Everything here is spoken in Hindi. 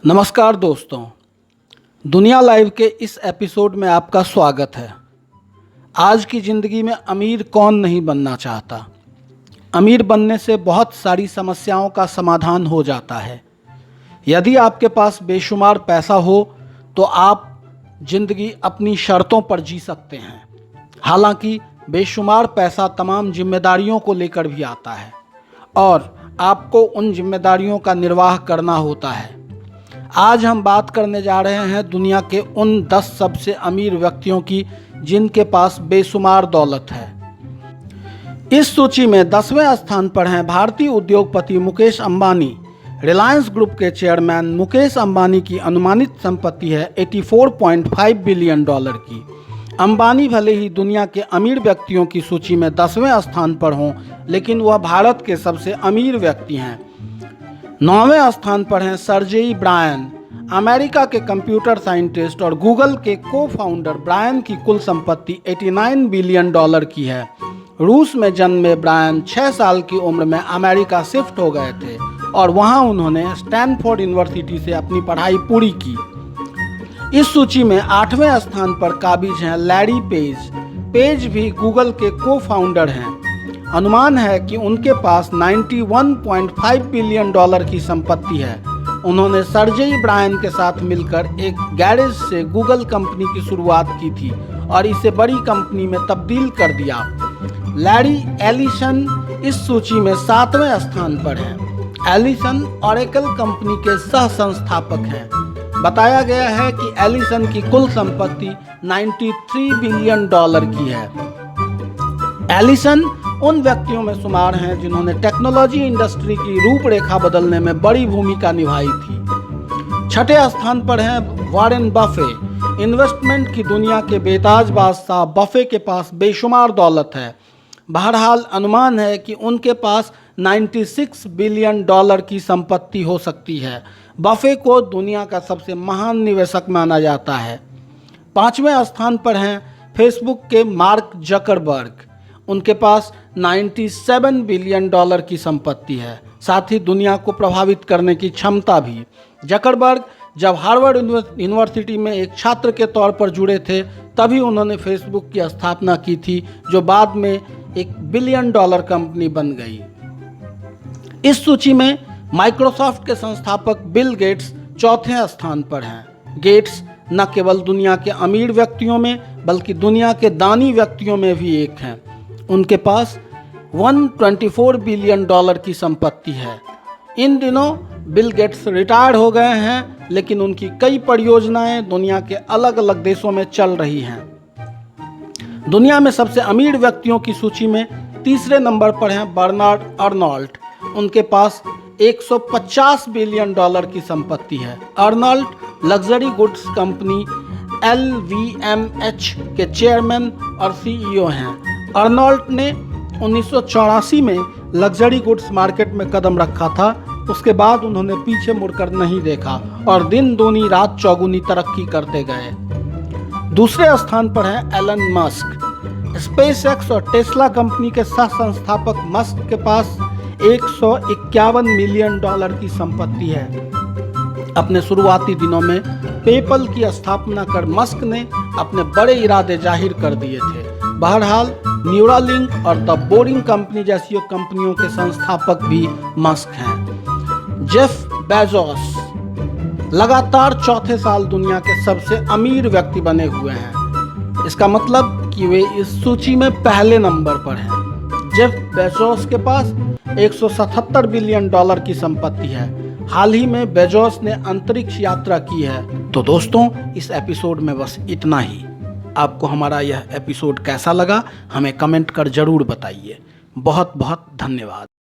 नमस्कार दोस्तों, दुनिया लाइव के इस एपिसोड में आपका स्वागत है। आज की ज़िंदगी में अमीर कौन नहीं बनना चाहता। अमीर बनने से बहुत सारी समस्याओं का समाधान हो जाता है। यदि आपके पास बेशुमार पैसा हो तो आप ज़िंदगी अपनी शर्तों पर जी सकते हैं। हालांकि बेशुमार पैसा तमाम जिम्मेदारियों को लेकर भी आता है और आपको उन जिम्मेदारियों का निर्वाह करना होता है। आज हम बात करने जा रहे हैं दुनिया के उन 10 सबसे अमीर व्यक्तियों की जिनके पास बेशुमार दौलत है। इस सूची में 10वें स्थान पर हैं भारतीय उद्योगपति मुकेश अंबानी। रिलायंस ग्रुप के चेयरमैन मुकेश अंबानी की अनुमानित संपत्ति है $84.5 बिलियन की। अंबानी भले ही दुनिया के अमीर व्यक्तियों की सूची में 10वें स्थान पर हों, लेकिन वह भारत के सबसे अमीर व्यक्ति हैं। 9वें स्थान पर हैं सर्जेई ब्रायन। अमेरिका के कंप्यूटर साइंटिस्ट और गूगल के को फाउंडर ब्रायन की कुल संपत्ति $89 बिलियन की है। रूस में जन्मे ब्रायन 6 साल की उम्र में अमेरिका शिफ्ट हो गए थे और वहां उन्होंने स्टैनफोर्ड यूनिवर्सिटी से अपनी पढ़ाई पूरी की। इस सूची में 8वें स्थान पर काबिज हैं लैरी पेज। पेज भी गूगल के को फाउंडर हैं। अनुमान है कि उनके पास $91.5 बिलियन की संपत्ति है। उन्होंने सर्जेई ब्रायन के साथ मिलकर एक गैरेज से गूगल कंपनी की शुरुआत की थी और इसे बड़ी कंपनी में तब्दील कर दिया। लैरी एलिसन इस सूची में 7वें स्थान पर हैं। एलिसन ओरेकल कंपनी के सह संस्थापक हैं। बताया गया है कि एलिसन की कुल संपत्ति $93 बिलियन की है। एलिसन उन व्यक्तियों में शुमार हैं जिन्होंने टेक्नोलॉजी इंडस्ट्री की रूपरेखा बदलने में बड़ी भूमिका निभाई थी। 6ठे स्थान पर हैं वॉरेन बफे। इन्वेस्टमेंट की दुनिया के बेताज बादशाह बफे के पास बेशुमार दौलत है। बहरहाल अनुमान है कि उनके पास $96 बिलियन की संपत्ति हो सकती है। बफे को दुनिया का सबसे महान निवेशक माना जाता है। 5वें स्थान पर हैं फेसबुक के मार्क जकरबर्ग। उनके पास $97 बिलियन की संपत्ति है, साथ ही दुनिया को प्रभावित करने की क्षमता भी। जकरबर्ग जब हार्वर्ड यूनिवर्सिटी में एक छात्र के तौर पर जुड़े थे तभी उन्होंने फेसबुक की स्थापना की थी, जो बाद में एक $1 बिलियन कंपनी बन गई। इस सूची में माइक्रोसॉफ्ट के संस्थापक बिल गेट्स 4थे स्थान पर हैं। गेट्स न केवल दुनिया के अमीर व्यक्तियों में बल्कि दुनिया के दानी व्यक्तियों में भी एक हैं। उनके पास $124 बिलियन की संपत्ति है। इन दिनों बिल गेट्स रिटायर्ड हो गए हैं, लेकिन उनकी कई परियोजनाएं दुनिया के अलग अलग देशों में चल रही हैं। दुनिया में सबसे अमीर व्यक्तियों की सूची में 3रे नंबर पर हैं बर्नार्ड अर्नोल्ट। उनके पास $150 बिलियन की संपत्ति है। Arnault luxury goods company LVMH के चेयरमैन और CEO हैं। अर्नोल्ट ने 1984 में लग्जरी गुड्स मार्केट में कदम रखा था। उसके बाद उन्होंने पीछे मुड़कर नहीं देखा और दिन दूनी रात चौगुनी तरक्की करते गए। 2रे स्थान पर है एलन मस्क। स्पेसएक्स और टेस्ला कंपनी के सह संस्थापक मस्क के पास $151 मिलियन की संपत्ति है। अपने शुरुआती दिनों में पेपल की स्थापना कर मस्क ने अपने बड़े इरादे जाहिर कर दिए थे। बहरहाल न्यूरालिंक और द बोरिंग कंपनी जैसी कंपनियों के संस्थापक भी मस्क हैं। जेफ बेजोस लगातार 4थे साल दुनिया के सबसे अमीर व्यक्ति बने हुए हैं। इसका मतलब कि वे इस सूची में पहले नंबर पर हैं। जेफ बेजोस के पास $177 बिलियन की संपत्ति है। हाल ही में बेजोस ने अंतरिक्ष यात्रा की है। तो दोस्तों, इस एपिसोड में बस इतना ही। आपको हमारा यह एपिसोड कैसा लगा हमें कमेंट कर जरूर बताइए। बहुत बहुत धन्यवाद।